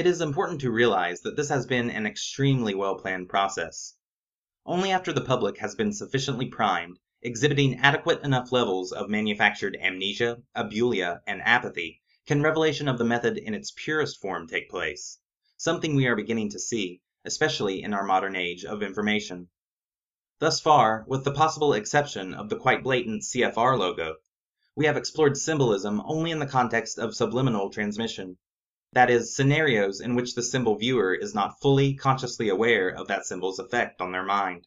It is important to realize that this has been an extremely well-planned process. Only after the public has been sufficiently primed, exhibiting adequate enough levels of manufactured amnesia, abulia, and apathy, can revelation of the method in its purest form take place, something we are beginning to see, especially in our modern age of information. Thus far, with the possible exception of the quite blatant CFR logo, we have explored symbolism only in the context of subliminal transmission. That is, scenarios in which the symbol viewer is not fully, consciously aware of that symbol's effect on their mind.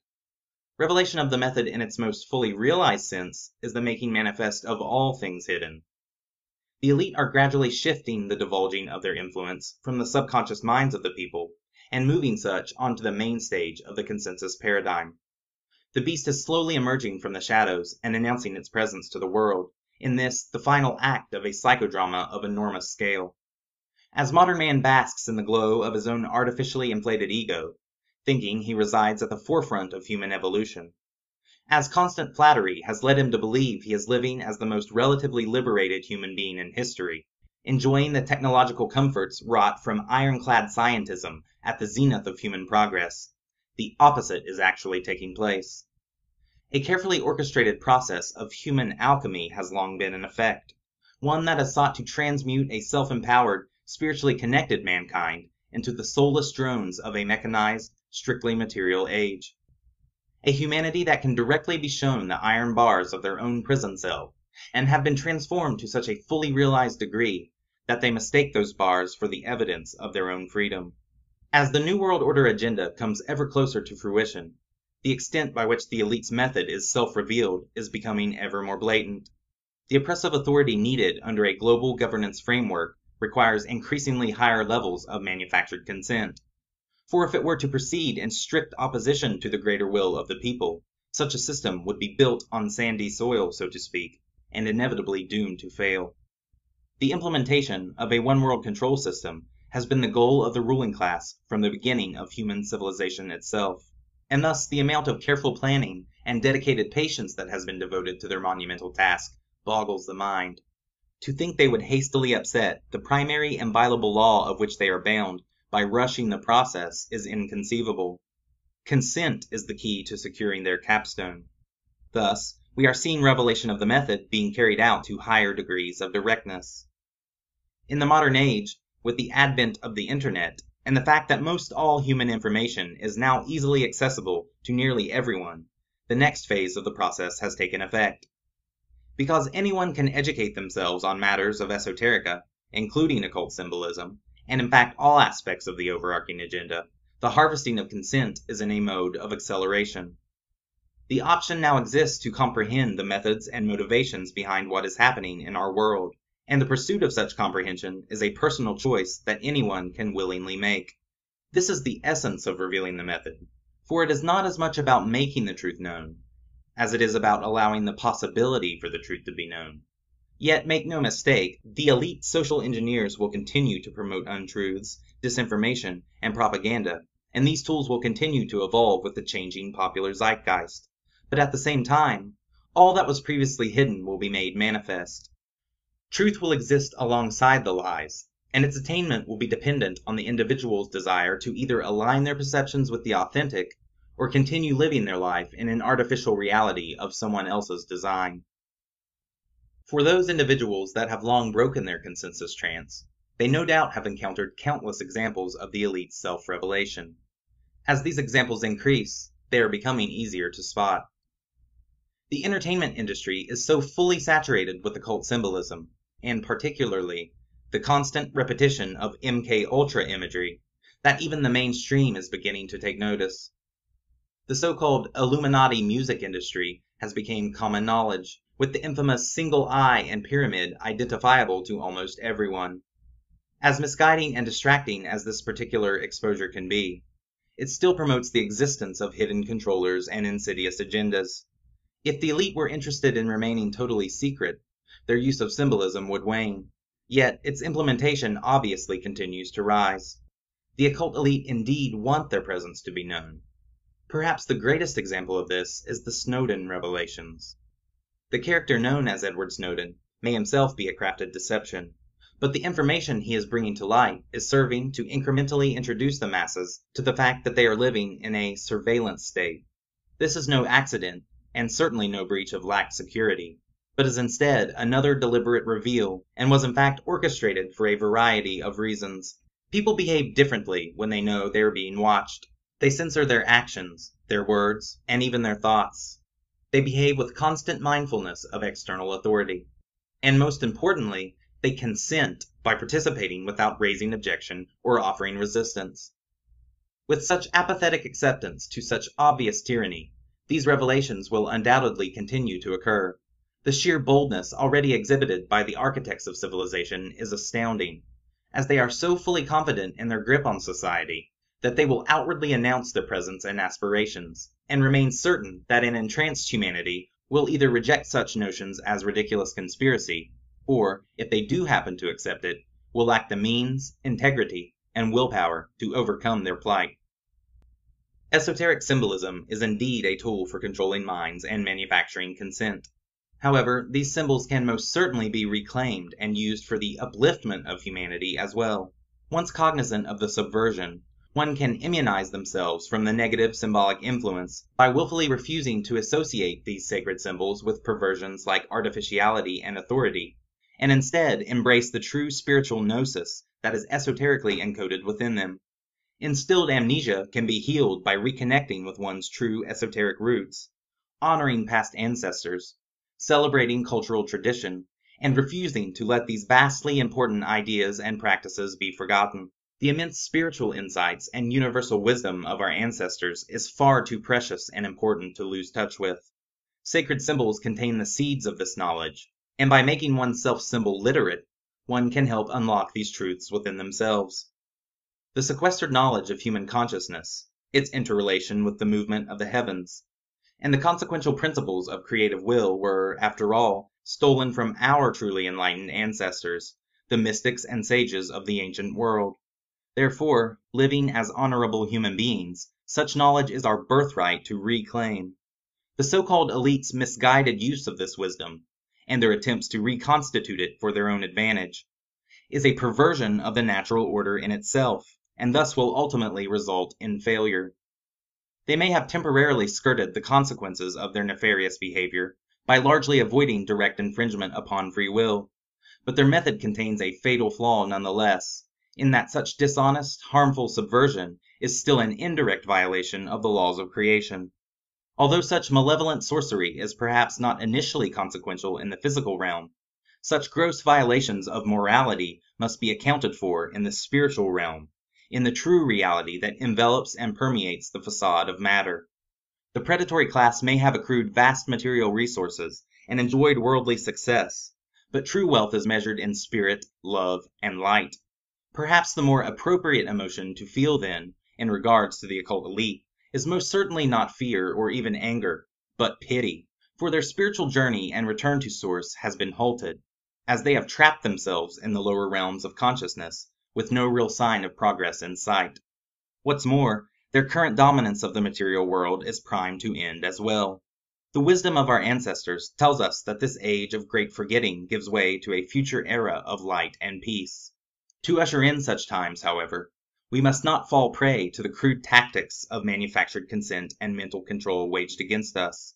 Revelation of the method in its most fully realized sense is the making manifest of all things hidden. The elite are gradually shifting the divulging of their influence from the subconscious minds of the people and moving such onto the main stage of the consensus paradigm. The beast is slowly emerging from the shadows and announcing its presence to the world, in this, the final act of a psychodrama of enormous scale. As modern man basks in the glow of his own artificially inflated ego, thinking he resides at the forefront of human evolution, as constant flattery has led him to believe he is living as the most relatively liberated human being in history, enjoying the technological comforts wrought from ironclad scientism at the zenith of human progress, the opposite is actually taking place. A carefully orchestrated process of human alchemy has long been in effect, one that has sought to transmute a self-empowered, spiritually connected mankind into the soulless drones of a mechanized, strictly material age. A humanity that can directly be shown the iron bars of their own prison cell, and have been transformed to such a fully realized degree that they mistake those bars for the evidence of their own freedom. As the New World Order agenda comes ever closer to fruition, the extent by which the elite's method is self-revealed is becoming ever more blatant. The oppressive authority needed under a global governance framework requires increasingly higher levels of manufactured consent. For if it were to proceed in strict opposition to the greater will of the people, such a system would be built on sandy soil, so to speak, and inevitably doomed to fail. The implementation of a one-world control system has been the goal of the ruling class from the beginning of human civilization itself, and thus the amount of careful planning and dedicated patience that has been devoted to their monumental task boggles the mind. To think they would hastily upset the primary inviolable law of which they are bound by rushing the process is inconceivable. Consent is the key to securing their capstone. Thus, we are seeing revelation of the method being carried out to higher degrees of directness. In the modern age, with the advent of the internet, and the fact that most all human information is now easily accessible to nearly everyone, the next phase of the process has taken effect. Because anyone can educate themselves on matters of esoterica, including occult symbolism, and in fact all aspects of the overarching agenda, the harvesting of consent is in a mode of acceleration. The option now exists to comprehend the methods and motivations behind what is happening in our world, and the pursuit of such comprehension is a personal choice that anyone can willingly make. This is the essence of revealing the method, for it is not as much about making the truth known, as it is about allowing the possibility for the truth to be known. Yet, make no mistake, the elite social engineers will continue to promote untruths, disinformation, and propaganda, and these tools will continue to evolve with the changing popular zeitgeist. But at the same time, all that was previously hidden will be made manifest. Truth will exist alongside the lies, and its attainment will be dependent on the individual's desire to either align their perceptions with the authentic, or continue living their life in an artificial reality of someone else's design. For those individuals that have long broken their consensus trance, they no doubt have encountered countless examples of the elite's self-revelation. As these examples increase, they are becoming easier to spot. The entertainment industry is so fully saturated with occult symbolism, and particularly the constant repetition of MK Ultra imagery, that even the mainstream is beginning to take notice. The so-called Illuminati music industry has become common knowledge, with the infamous single eye and pyramid identifiable to almost everyone. As misguiding and distracting as this particular exposure can be, it still promotes the existence of hidden controllers and insidious agendas. If the elite were interested in remaining totally secret, their use of symbolism would wane, yet its implementation obviously continues to rise. The occult elite indeed want their presence to be known. Perhaps the greatest example of this is the Snowden revelations. The character known as Edward Snowden may himself be a crafted deception, but the information he is bringing to light is serving to incrementally introduce the masses to the fact that they are living in a surveillance state. This is no accident, and certainly no breach of lax security, but is instead another deliberate reveal, and was in fact orchestrated for a variety of reasons. People behave differently when they know they are being watched. They censor their actions, their words, and even their thoughts. They behave with constant mindfulness of external authority. And most importantly, they consent by participating without raising objection or offering resistance. With such apathetic acceptance to such obvious tyranny, these revelations will undoubtedly continue to occur. The sheer boldness already exhibited by the architects of civilization is astounding, as they are so fully confident in their grip on society that they will outwardly announce their presence and aspirations, and remain certain that an entranced humanity will either reject such notions as ridiculous conspiracy, or, if they do happen to accept it, will lack the means, integrity, and willpower to overcome their plight. Esoteric symbolism is indeed a tool for controlling minds and manufacturing consent. However, these symbols can most certainly be reclaimed and used for the upliftment of humanity as well. Once cognizant of the subversion, one can immunize themselves from the negative symbolic influence by willfully refusing to associate these sacred symbols with perversions like artificiality and authority, and instead embrace the true spiritual gnosis that is esoterically encoded within them. Instilled amnesia can be healed by reconnecting with one's true esoteric roots, honoring past ancestors, celebrating cultural tradition, and refusing to let these vastly important ideas and practices be forgotten. The immense spiritual insights and universal wisdom of our ancestors is far too precious and important to lose touch with. Sacred symbols contain the seeds of this knowledge, and by making oneself symbol literate, one can help unlock these truths within themselves. The sequestered knowledge of human consciousness, its interrelation with the movement of the heavens, and the consequential principles of creative will were, after all, stolen from our truly enlightened ancestors, the mystics and sages of the ancient world. Therefore, living as honorable human beings, such knowledge is our birthright to reclaim. The so-called elite's misguided use of this wisdom, and their attempts to reconstitute it for their own advantage, is a perversion of the natural order in itself, and thus will ultimately result in failure. They may have temporarily skirted the consequences of their nefarious behavior by largely avoiding direct infringement upon free will, but their method contains a fatal flaw nonetheless, in that such dishonest, harmful subversion is still an indirect violation of the laws of creation. Although such malevolent sorcery is perhaps not initially consequential in the physical realm, such gross violations of morality must be accounted for in the spiritual realm, in the true reality that envelops and permeates the facade of matter. The predatory class may have accrued vast material resources and enjoyed worldly success, but true wealth is measured in spirit, love, and light. Perhaps the more appropriate emotion to feel then, in regards to the occult elite, is most certainly not fear or even anger, but pity, for their spiritual journey and return to source has been halted, as they have trapped themselves in the lower realms of consciousness, with no real sign of progress in sight. What's more, their current dominance of the material world is primed to end as well. The wisdom of our ancestors tells us that this age of great forgetting gives way to a future era of light and peace. To usher in such times, however, we must not fall prey to the crude tactics of manufactured consent and mental control waged against us.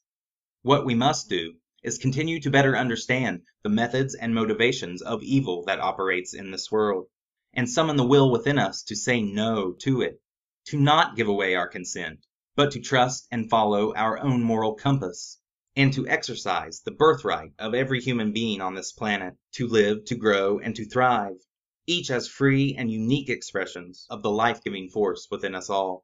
What we must do is continue to better understand the methods and motivations of evil that operates in this world, and summon the will within us to say no to it, to not give away our consent, but to trust and follow our own moral compass, and to exercise the birthright of every human being on this planet, to live, to grow, and to thrive, each as free and unique expressions of the life-giving force within us all.